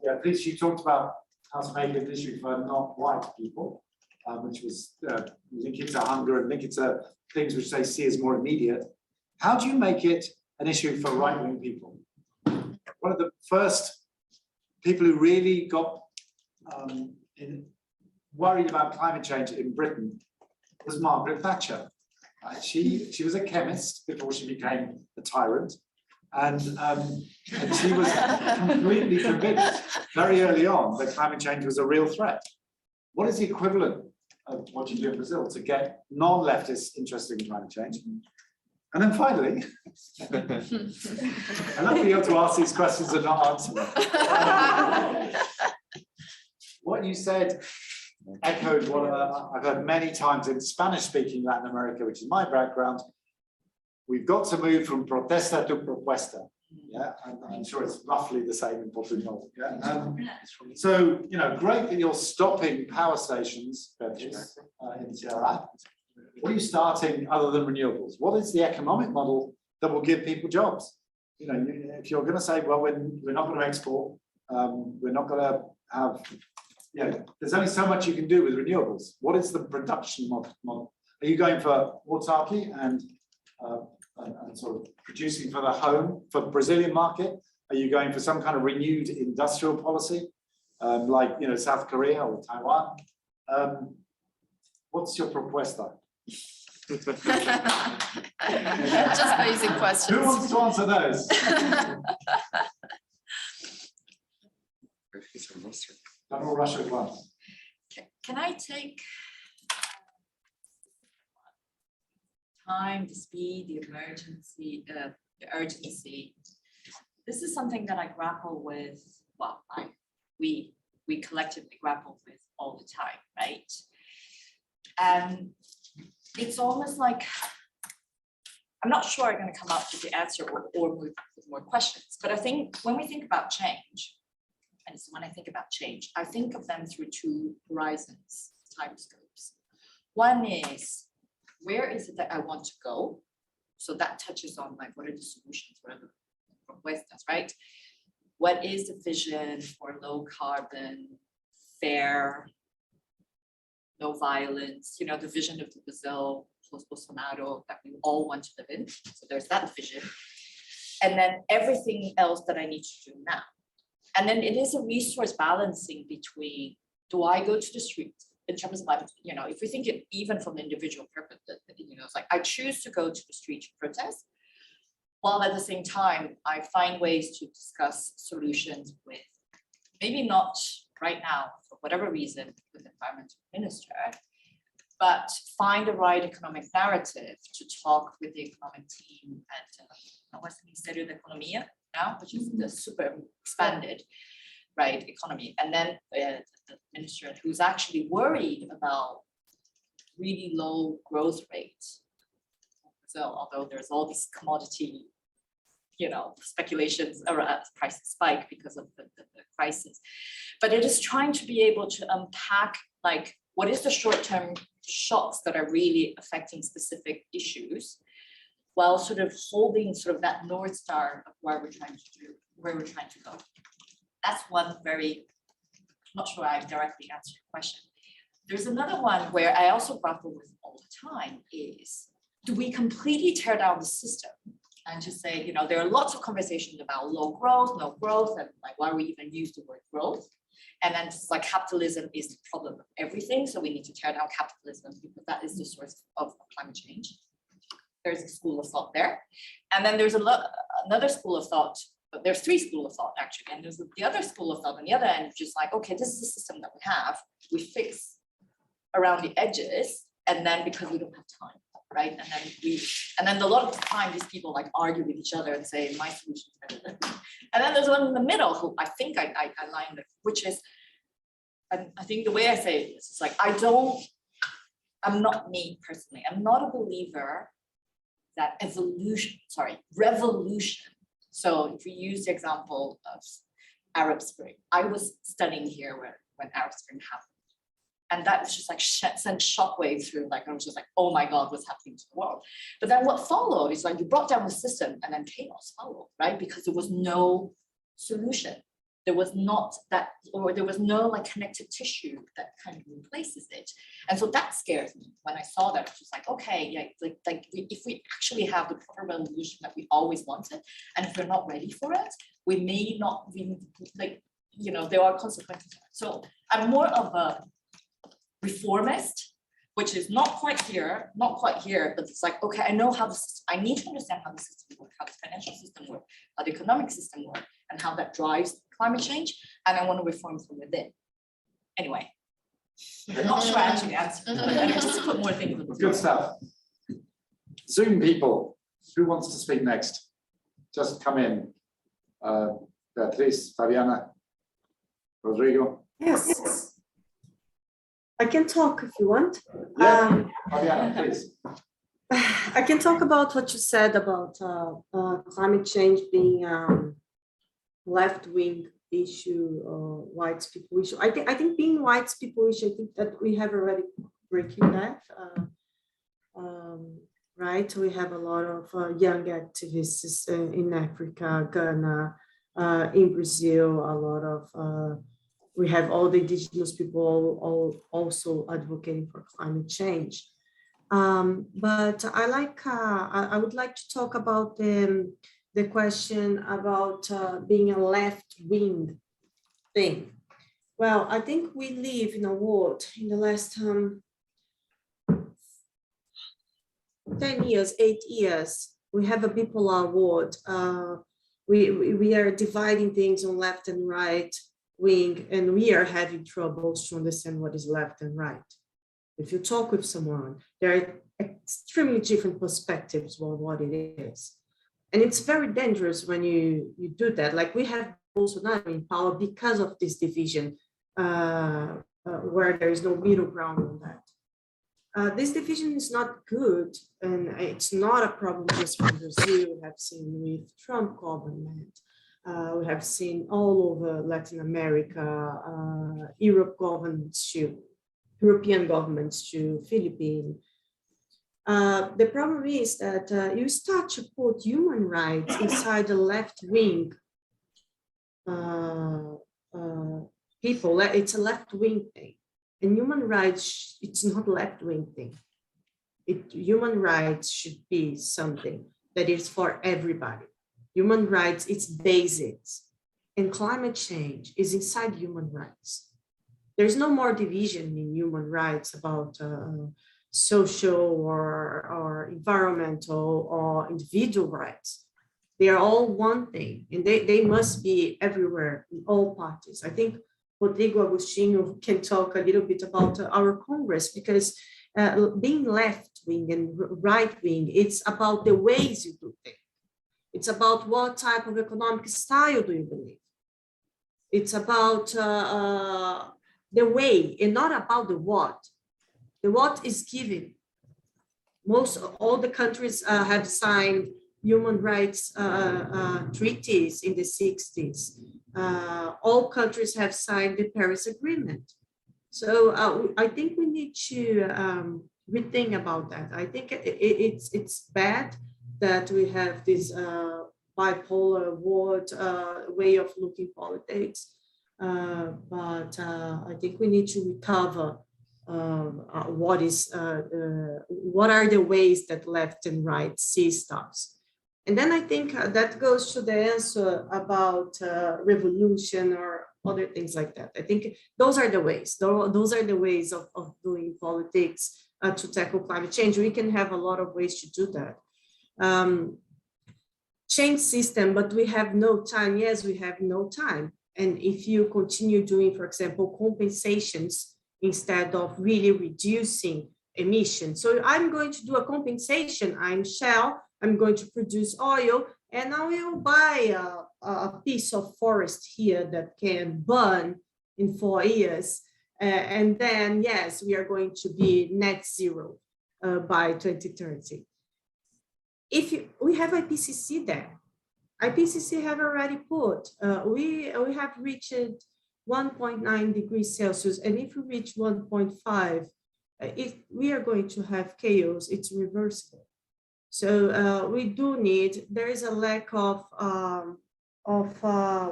yeah, please, you talked about how to make it an issue for not white people, which was link it to hunger and link it to things which they see as more immediate. How do you make it an issue for right-wing people? One of the first people who really got worried about climate change in Britain was Margaret Thatcher. Right? She was a chemist before she became a tyrant. And she was completely convinced very early on that climate change was a real threat. What is the equivalent of what you do in Brazil to get non-leftists interested in climate change? And then finally, I love being able to ask these questions and not answer them. What you said echoed what I've heard many times in Spanish-speaking Latin America, which is my background. We've got to move from protesta to propuesta. Yeah, I'm sure it's roughly the same in Portugal. Yeah. So, you know, great that you're stopping power stations in Ceará. What are you starting other than renewables? What is the economic model that will give people jobs? You know, if you're going to say, well, we're not going to export, we're not going to have, you know, there's only so much you can do with renewables. What is the production model? Are you going for autarky and sort of producing for the home, for the Brazilian market? Are you going for some kind of renewed industrial policy, like, you know, South Korea or Taiwan? What's your propuesta? Just basic questions. Who wants to answer those? Don't all rush at once. Can I take time, the speed, the emergency, the urgency? This is something that I grapple with. Well, we collectively grapple with all the time, right? And it's almost like, I'm not sure I'm going to come up with the answer or move with more questions, but I think when we think about change, and so when I think about change, I think of them through two horizons, time scopes. One is, where is it that I want to go? So that touches on like, what are the solutions, what are the propuestas, right? What is the vision for low carbon, fair, no violence, you know, the vision of the Brazil post-Bolsonaro that we all want to live in. So there's that vision. And then everything else that I need to do now. And then it is a resource balancing between, do I go to the street in terms of, like, you know, if we think it even from individual purpose, you know, it's like I choose to go to the street to protest, while at the same time, I find ways to discuss solutions with, maybe not right now, for whatever reason, with the environmental minister, but find the right economic narrative to talk with the economic team at what's the Ministerio de Economia now, which is the super expanded, right, economy. And then the minister who's actually worried about really low growth rates. So although there's all these commodity, you know, speculations around prices spike because of the crisis, but it is trying to be able to unpack, like, what is the short-term shocks that are really affecting specific issues, while sort of holding sort of that North Star of where we're trying to do, where we're trying to go. That's one very, I'm not sure I directly answered your question. There's another one where I also grapple with all the time is, do we completely tear down the system and just say, you know, there are lots of conversations about low growth, no growth, and like, why we even use the word growth? And then it's like capitalism is the problem of everything. So we need to tear down capitalism because that is the source of climate change. There's a school of thought there. And then there's another school of thought, but there's three schools of thought actually. And there's the other school of thought on the other end, just like, okay, this is the system that we have. We fix around the edges. And then because we don't have time, right? And then a lot of the time, these people like argue with each other and say, my solution is better than you. And then there's one in the middle who I think I align with, which is, and I think the way I say it is, it's like, I'm not me personally, I'm not a believer that revolution. So if we use the example of Arab Spring, I was studying here when Arab Spring happened. And that was just like sent shockwaves through, like, I was just like, oh my God, what's happening to the world? But then what followed is like, you brought down the system and then chaos followed, right? Because there was no solution. There was not that, or there was no like connective tissue that kind of replaces it. And so that scares me when I saw that. It's just like, okay, yeah, like if we actually have the proper revolution that we always wanted, and if we're not ready for it, we may not be like, you know, there are consequences. So I'm more of a reformist which is not quite here, but it's like, okay, I know how the system, I need to understand how the system works, how the financial system works, how the economic system works, and how that drives climate change, and I want to reform from within. Anyway, I'm not sure I actually answered, but anyway, just to put more things on the Good stuff. Zoom people, who wants to speak next? Just come in. Beatriz, Fabiana, Rodrigo. Yes. I can talk if you want. Yeah, Fabiana, please. I can talk about what you said about climate change being left-wing issue or white people issue. I think being white people issue, I think that we have already breaking that. Right, we have a lot of young activists in Africa, Ghana, in Brazil, a lot of we have all the indigenous people all also advocating for climate change. But I would like to talk about the question about being a left-wing thing. Well, I think we live in a world in the last 10 years, 8 years, we have a bipolar world. We are dividing things on left and right wing, and we are having troubles to understand what is left and right. If you talk with someone, there are extremely different perspectives on what it is. And it's very dangerous when you do that. Like we have Bolsonaro in power because of this division, where there is no middle ground on that. This division is not good, and it's not a problem just for Brazil. We have seen with Trump government, we have seen all over Latin America, European governments to Philippines. The problem is that you start to put human rights inside the left-wing people. It's a left-wing thing. And human rights, it's not a left-wing thing. Human rights should be something that is for everybody. Human rights, it's basics. And climate change is inside human rights. There's no more division in human rights about social or environmental or individual rights. They are all one thing, and they must be everywhere in all parties. I think Rodrigo Agostinho can talk a little bit about our Congress, because being left-wing and right-wing, it's about the ways you do things. It's about what type of economic style do you believe. It's about the way and not about the what. The what is given. All the countries have signed human rights treaties in the 60s. All countries have signed the Paris Agreement. So I think we need to rethink about that. I think it's bad that we have this bipolar world way of looking politics. But I think we need to recover what are the ways that left and right see stuff. And then I think that goes to the answer about revolution or other things like that. I think those are the ways. Those are the ways of doing politics to tackle climate change. We can have a lot of ways to do that. Change system, but we have no time. Yes, we have no time. And if you continue doing, for example, compensations instead of really reducing emissions. So I'm going to do a compensation. I'm Shell. I'm going to produce oil, and I will buy a piece of forest here that can burn in 4 years. And then, yes, we are going to be net zero by 2030. We have IPCC there. IPCC have already put, we have reached 1.9 degrees Celsius, and if we reach 1.5, we are going to have chaos. It's reversible. So we do need, there is a lack of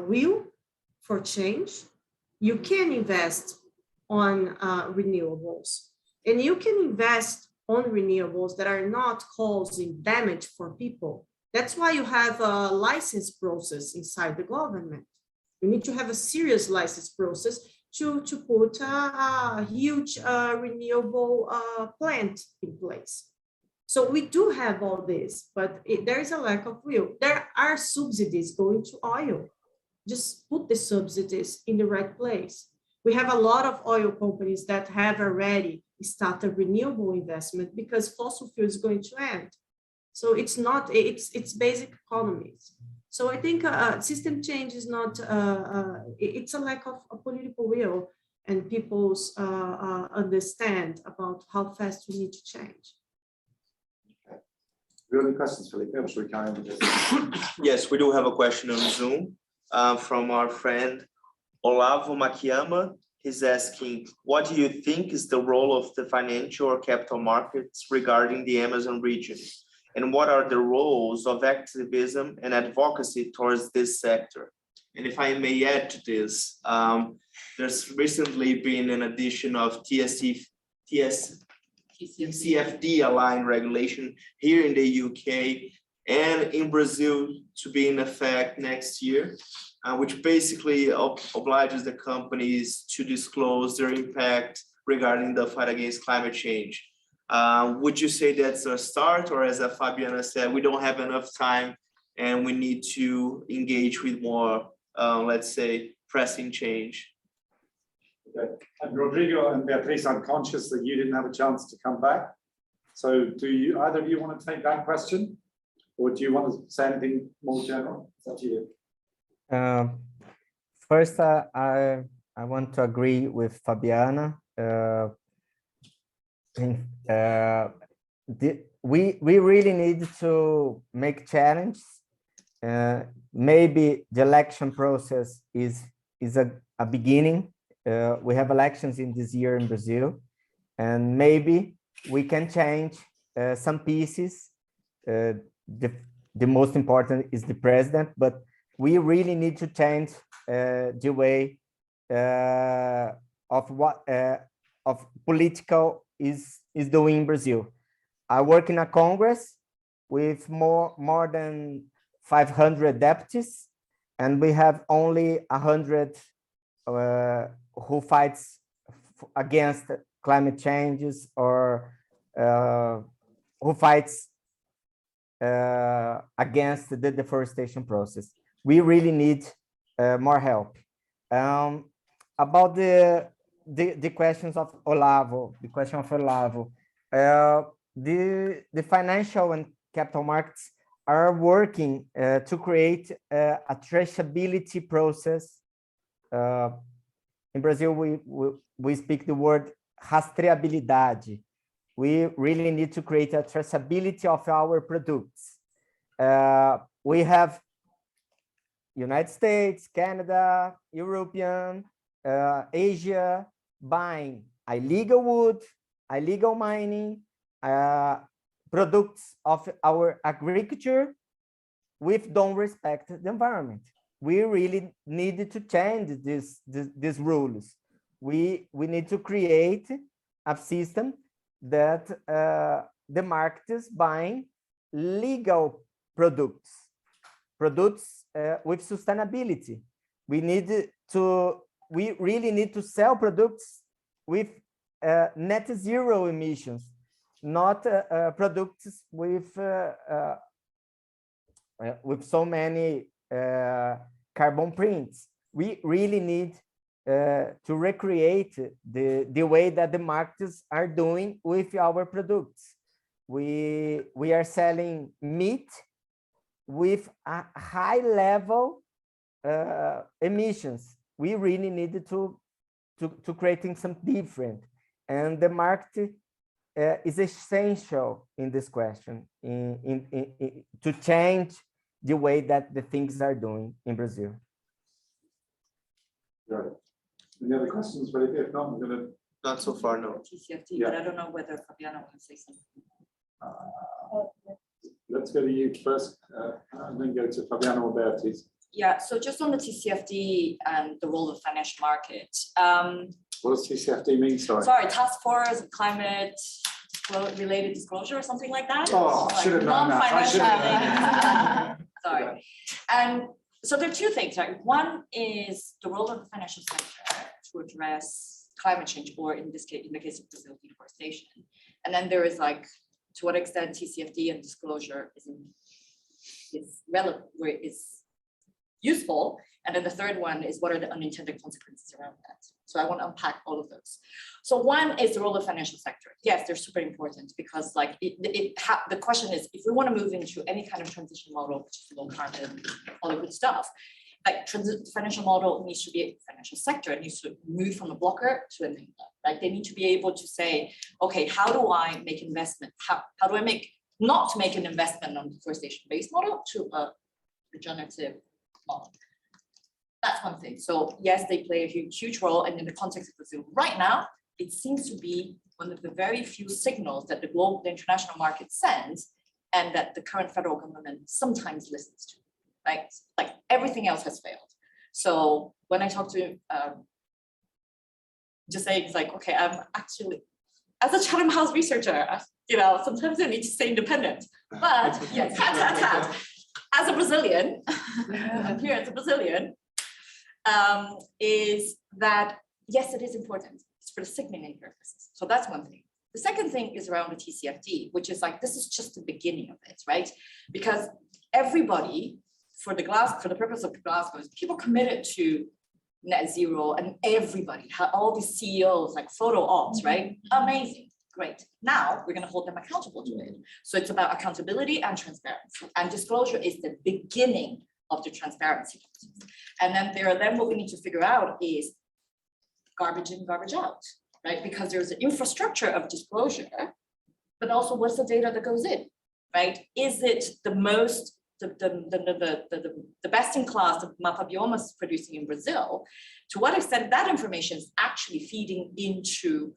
will for change. You can invest on renewables, and you can invest on renewables that are not causing damage for people. That's why you have a license process inside the government. You need to have a serious license process to put a huge renewable plant in place. So we do have all this, but there is a lack of will. There are subsidies going to oil. Just put the subsidies in the right place. We have a lot of oil companies that have already started renewable investment because fossil fuel is going to end. So it's not, it's basic economies. So I think system change is not, it's a lack of a political will and people's understand about how fast we need to change. Do you have any questions, Felipe? Or should we carry on with this? Yes, we do have a question on Zoom from our friend Olavo Makiyama. He's asking, what do you think is the role of the financial or capital markets regarding the Amazon region? And what are the roles of activism and advocacy towards this sector? And if I may add to this, there's recently been an addition of TCFD aligned regulation here in the UK and in Brazil to be in effect next year, which basically obliges the companies to disclose their impact regarding the fight against climate change. Would you say that's a start, or as Fabiana said, we don't have enough time and we need to engage with more, let's say, pressing change? Okay. And Rodrigo and Beatriz, I'm conscious that you didn't have a chance to come back. So do you, either of you want to take that question? Or do you want to say anything more general? It's up to you. First, I want to agree with Fabiana. We really need to make challenges. Maybe the election process is a beginning. We have elections in this year in Brazil, and maybe we can change some pieces. The most important is the president, but we really need to change the way of what of political is doing in Brazil. I work in a Congress with more than 500 deputies, and we have only 100 who fights against climate changes or who fights against the deforestation process. We really need more help. About the questions of Olavo, the question of Olavo, the financial and capital markets are working to create a traceability process. In Brazil, we speak the word rastreabilidade. We really need to create a traceability of our products. We have United States, Canada, European, Asia buying illegal wood, illegal mining, products of our agriculture, which don't respect the environment. We really need to change these rules. We need to create a system that the market is buying legal products with sustainability. We really need to sell products with net zero emissions, not products with so many carbon prints. We really need to recreate the way that the markets are doing with our products. We are selling meat with a high level emissions. We really needed to creating something different, and the market is essential in this question to change the way that the things are doing in Brazil. Right. Any other questions? But if not, I'm going to. Not so far, no. TCFD, Yeah. but I don't know whether Fabiana wants to say something. Let's go to you first, and then go to Fabiana or Beatriz. Yeah, so just on the TCFD and the role of financial market. What does TCFD mean? Sorry, Task Force Climate Related Disclosure or something like that. Oh, I should have known that. I should have known. Sorry. And so there are two things, right? One is the role of the financial sector to to address climate change, or in this case, in the case of Brazil, deforestation. And then there is like, to what extent TCFD and disclosure is relevant, where it's useful. And then the third one is, what are the unintended consequences around that? So I want to unpack all of those. So one is the role of financial sector. Yes, they're super important, because like the question is, if we want to move into any kind of transition model, which is low carbon, all the good stuff, like financial model needs to be a financial sector. It needs to move from a blocker to an enabler, right? They need to be able to say, okay, how do I make investment? How do I not make an investment on deforestation-based model to a regenerative model? That's one thing. So yes, they play a huge role. And in the context of Brazil right now, it seems to be one of the very few signals that the international market sends, and that the current federal government sometimes listens to, right? Like everything else has failed. So when I talk to, just saying it's like, okay, I'm actually, as a Chatham House researcher, sometimes I need to stay independent, but yes, as a Brazilian, I'm here as a Brazilian, is that, yes, it is important. It's for the signaling purposes. So that's one thing. The second thing is around the TCFD, which is like, this is just the beginning of it, right? Because everybody, for the purpose of Glasgow, people committed to net zero, and everybody, all these CEOs, like photo ops, right? Amazing, great. Now we're going to hold them accountable to it. So it's about accountability and transparency, and disclosure is the beginning of the transparency. And then what we need to figure out is garbage in, garbage out, right? Because there's an infrastructure of disclosure, but also what's the data that goes in, right? Is it the most, the best in class that Fabiana is producing in Brazil? To what extent that information is actually feeding into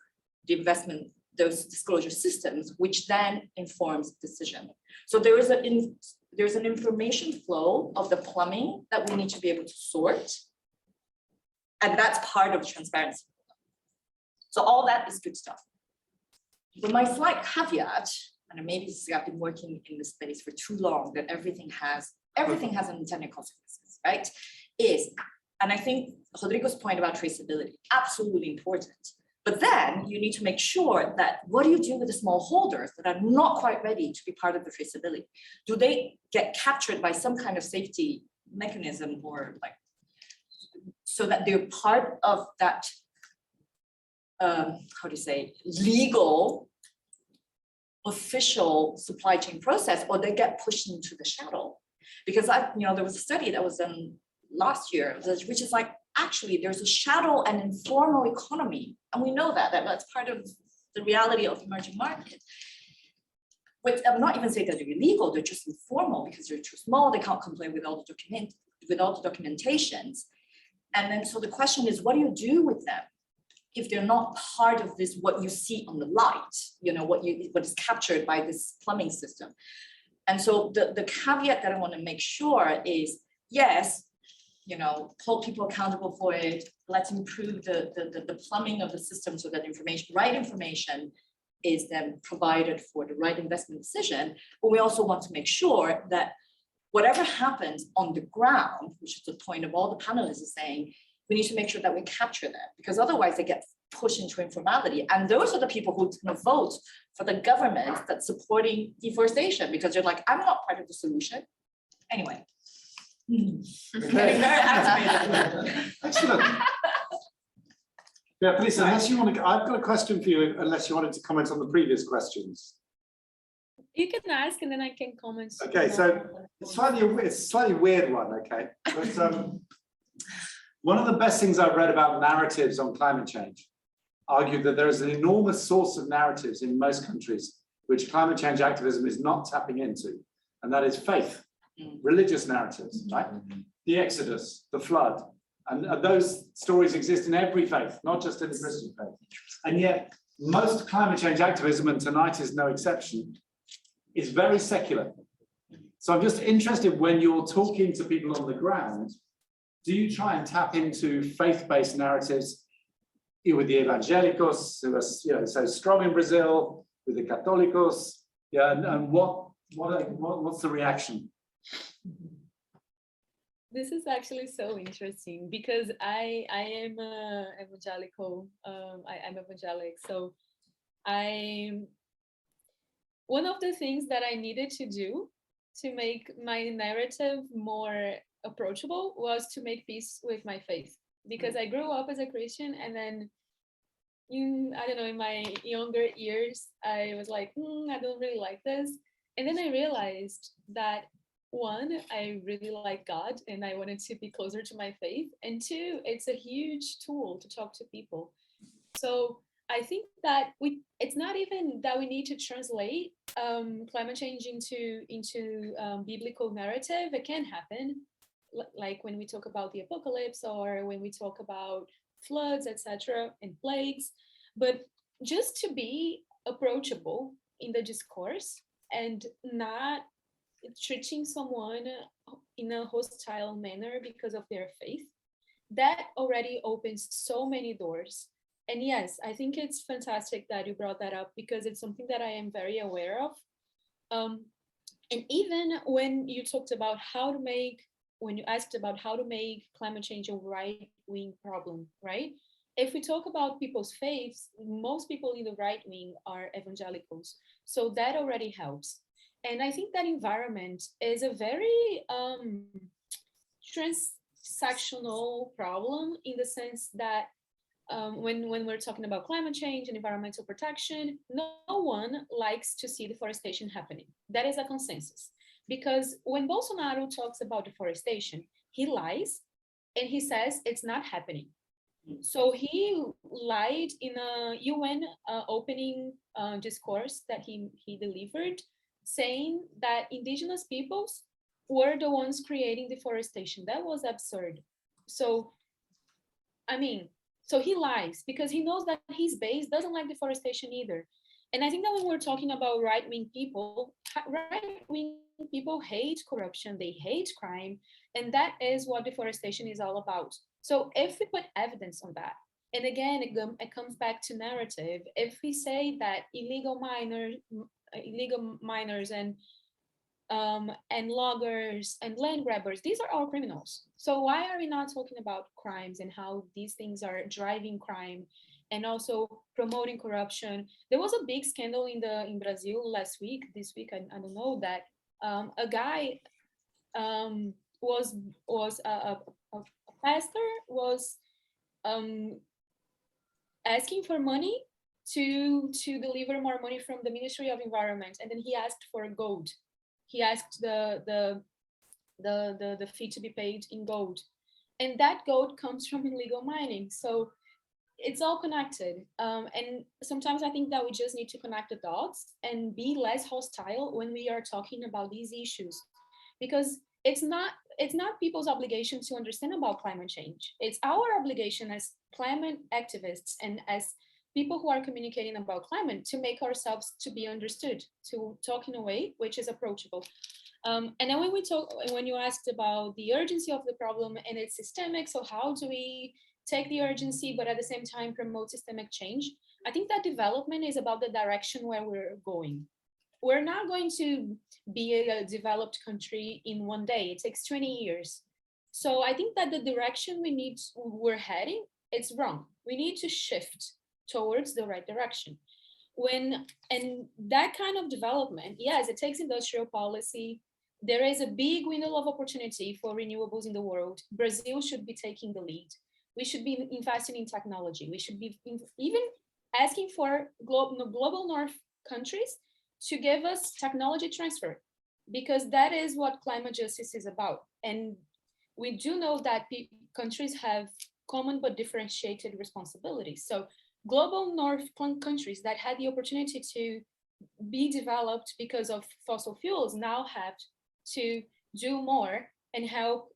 the investment, those disclosure systems, which then informs decision. So there's an information flow of the plumbing that we need to be able to sort. And that's part of transparency. So all that is good stuff. But my slight caveat, and maybe I've been working in this space for too long, that everything has unintended consequences, right? And I think Rodrigo's point about traceability, absolutely important. But then you need to make sure that, what do you do with the small holders that are not quite ready to be part of the traceability? Do they get captured by some kind of safety mechanism, or like, so that they're part of that, legal, official supply chain process, or they get pushed into the shadow? Because there was a study that was done last year, which is like, actually there's a shadow and informal economy, and we know that's part of the reality of emerging markets. Which I'm not even saying that they're illegal, they're just informal because they're too small, they can't comply with all the documentations. And then so the question is, what do you do with them if they're not part of this, what you see on the light, what is captured by this plumbing system? And so the caveat that I want to make sure is, yes, hold people accountable for it. Let's improve the plumbing of the system so that right information is then provided for the right investment decision. But we also want to make sure that whatever happens on the ground, which is the point of all the panelists is saying, we need to make sure that we capture them, because otherwise they get pushed into informality. And those are the people who are going to vote for the government that's supporting deforestation, because they're like, I'm not part of the solution. Anyway. Getting very activated. Excellent. Yeah, please, unless you want to, I've got a question for you, unless you wanted to comment on the previous questions. You can ask and then I can comment. Okay, so it's a slightly weird one, okay? But one of the best things I've read about narratives on climate change argued that there is an enormous source of narratives in most countries which climate change activism is not tapping into, and that is faith. Religious narratives, right? The Exodus, the flood, and those stories exist in every faith, not just in the Christian faith. And yet, most climate change activism, and tonight is no exception, is very secular. So I'm just interested, when you're talking to people on the ground, do you try and tap into faith-based narratives with the evangelicals, who are so strong in Brazil, with the Católicos, and what's the reaction? This is actually so interesting because I am evangelical. I'm evangelic, so one of the things that I needed to do to make my narrative more approachable was to make peace with my faith, because I grew up as a Christian, and then I don't know, in my younger years, I was like, I don't really like this. And then I realized that one, I really like God and I wanted to be closer to my faith. And two, it's a huge tool to talk to people. So I think that it's not even that we need to translate climate change into biblical narrative. It can happen, like when we talk about the apocalypse or when we talk about floods, etc., and plagues, but just to be approachable in the discourse and not treating someone in a hostile manner because of their faith, that already opens so many doors. And yes, I think it's fantastic that you brought that up because it's something that I am very aware of. And even when you talked about when you asked about how to make climate change a right-wing problem, right? If we talk about people's faiths, most people in the right wing are evangelicals. So that already helps. And I think that environment is a very transactional problem in the sense that when we're talking about climate change and environmental protection, no one likes to see deforestation happening. That is a consensus. Because when Bolsonaro talks about deforestation, he lies and he says it's not happening. So he lied in a UN opening discourse that he delivered, saying that indigenous peoples were the ones creating deforestation. That was absurd. So, I mean, so he lies because he knows that his base doesn't like deforestation either. And I think that when we're talking about right-wing people hate corruption, they hate crime, and that is what deforestation is all about. So if we put evidence on that, and again, it comes back to narrative, if we say that illegal miners and loggers and land grabbers, these are all criminals. So why are we not talking about crimes and how these things are driving crime and also promoting corruption? There was a big scandal in Brazil this week, I don't know, that a guy was a pastor was asking for money to deliver more money from the Ministry of Environment, and then he asked for gold. He asked the fee to be paid in gold, and that gold comes from illegal mining. So it's all connected, and sometimes I think that we just need to connect the dots and be less hostile when we are talking about these issues, because it's not people's obligation to understand about climate change. It's our obligation as climate activists and as people who are communicating about climate to make ourselves to be understood, to talk in a way which is approachable. And then when you asked about the urgency of the problem and it's systemic, so how do we take the urgency but at the same time promote systemic change? I think that development is about the direction where we're going. We're not going to be a developed country in one day. It takes 20 years. So I think that the direction we're heading, it's wrong. We need to shift towards the right direction. And that kind of development, yes, it takes industrial policy. There is a big window of opportunity for renewables in the world. Brazil should be taking the lead. We should be investing in technology. We should be even asking for global North countries to give us technology transfer, because that is what climate justice is about. And we do know that countries have common but differentiated responsibilities. So global North countries that had the opportunity to be developed because of fossil fuels now have to do more and help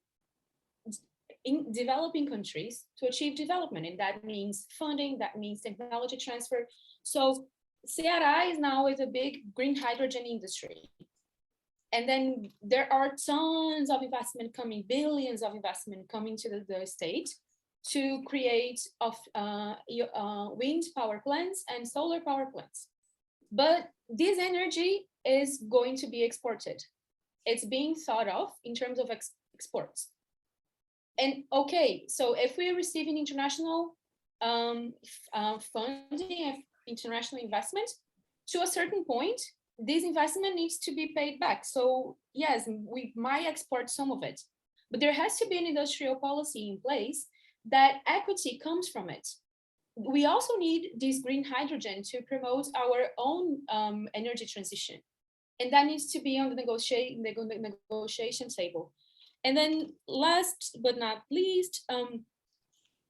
in developing countries to achieve development. And that means funding, that means technology transfer. So Ceará is now with a big green hydrogen industry. And then there are tons of investment coming, billions of investment coming to the state to create wind power plants and solar power plants. But this energy is going to be exported. It's being thought of in terms of exports. And okay, so if we're receiving international funding, international investment, to a certain point, this investment needs to be paid back. So yes, we might export some of it, but there has to be an industrial policy in place that equity comes from it. We also need this green hydrogen to promote our own energy transition. And that needs to be on the negotiation table. And then last but not least,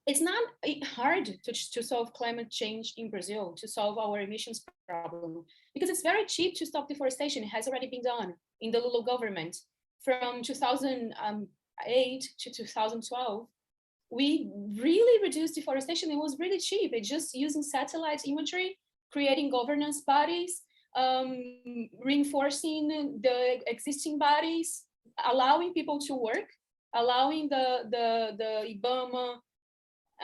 it's not hard to solve climate change in Brazil, to solve our emissions problem, because it's very cheap to stop deforestation. It has already been done in the Lula government from 2008 to 2012. We really reduced deforestation. It was really cheap. It's just using satellite imagery, creating governance bodies, reinforcing the existing bodies, allowing people to work, allowing the IBAMA,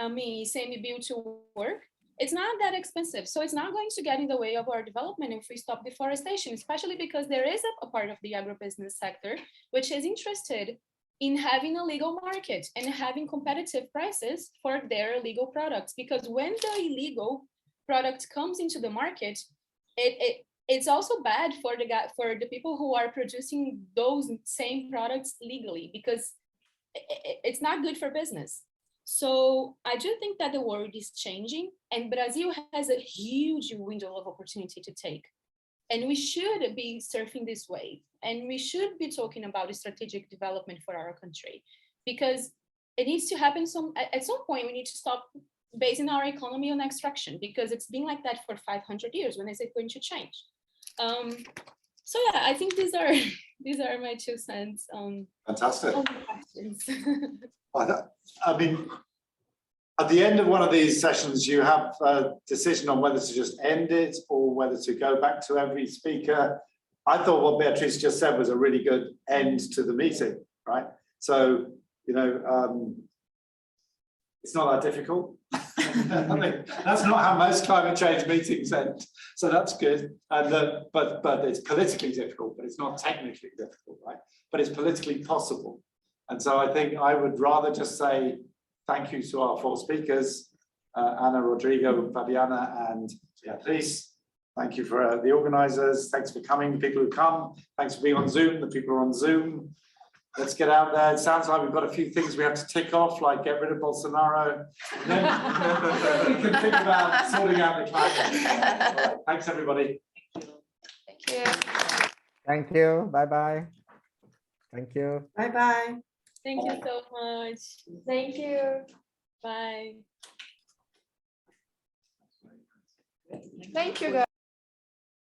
ICMBio to work. It's not that expensive. So it's not going to get in the way of our development if we stop deforestation, especially because there is a part of the agribusiness sector which is interested in having a legal market and having competitive prices for their illegal products. Because when the illegal product comes into the market, it's also bad for the people who are producing those same products legally, because it's not good for business. So I do think that the world is changing, and Brazil has a huge window of opportunity to take. And we should be surfing this wave, and we should be talking about strategic development for our country, because it needs to happen at some point. We need to stop basing our economy on extraction, because it's been like that for 500 years. When is it going to change? So yeah, I think these are my 2 cents on Fantastic. all the questions. I mean, at the end of one of these sessions, you have a decision on whether to just end it or whether to go back to every speaker. I thought what Beatrice just said was a really good end to the meeting, right? So, you know, it's not that difficult. I mean, that's not how most climate change meetings end. So that's good. And but it's politically difficult, but it's not technically difficult, right? But it's politically possible. And so I think I would rather just say thank you to our 4 speakers, Anna, Rodrigo, Fabiana, and Beatrice. Thank you for the organisers. Thanks for coming, the people who come. Thanks for being on Zoom, the people who are on Zoom. Let's get out there. It sounds like we've got a few things we have to tick off, like get rid of Bolsonaro. Then we can think about sorting out the climate. Right, thanks, everybody. Thank you. Thank you. Bye-bye. Thank you. Bye-bye. Thank you so much. Thank you. Bye. Thank you, guys.